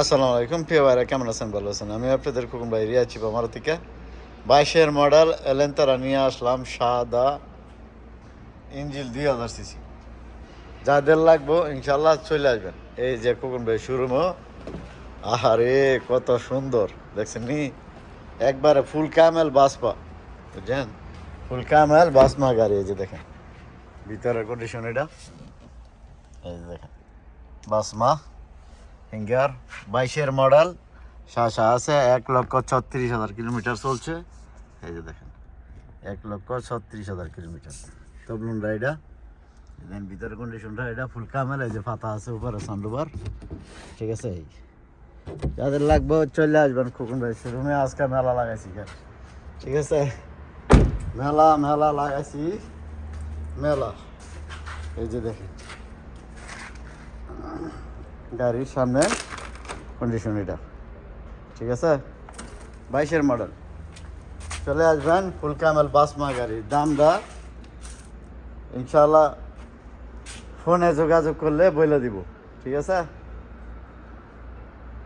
আসসালামু আলাইকুম প্রিয় ভাইরা, কেমন আছেন? ভালো আছেন? আমি আপনাদের খোকন ভাই রিয়া চিপা মারুতিকে 22-এর মডেল এলেন্তারা নিয়ে আসলাম। সাদা ইঞ্জিল 2000 সিসি। যাদের লাগবো ইনশাল্লাহ চলে আসবেন। এই যে খোকন ভাই শোরুমও, আহারে কত সুন্দর দেখছেন নি, একবারে ফুল ক্যামেল বাসপা, বুঝছেন? ফুল ক্যামেল বাসমা গাড়ি। এই যে দেখেন ভিতরের কন্ডিশন, এটা এই যে দেখেন বাসমা ফিঙ্গার 22-এর মডেল। শাসা আছে, 1,36,000 কিলোমিটার চলছে। এই যে দেখেন 1,36,000 কিলোমিটার। তবলুন রাইডা দেন ভিতরের কন্ডিশনটা, এটা ফুল কামেল। এই যে ফাতা আছে উপরে সানরুফার, ঠিক আছে? এই যাদের লাগবে চলে আসবেন খোকন ভাই শোরুমে। আজকে মেলা লাগাইছি, ঠিক আছে? মেলা মেলা লাগাইছি, মেলা। এই যে দেখেন গাড়ির সামনে কন্ডিশন এটা, ঠিক আছে? 22-এর মডেল। চলে আসবেন, ফুল ক্যামেল বাসমা গাড়ি। দামটা ইনশাল্লাহ ফোনে যোগাযোগ করলে বলে দিব, ঠিক আছে?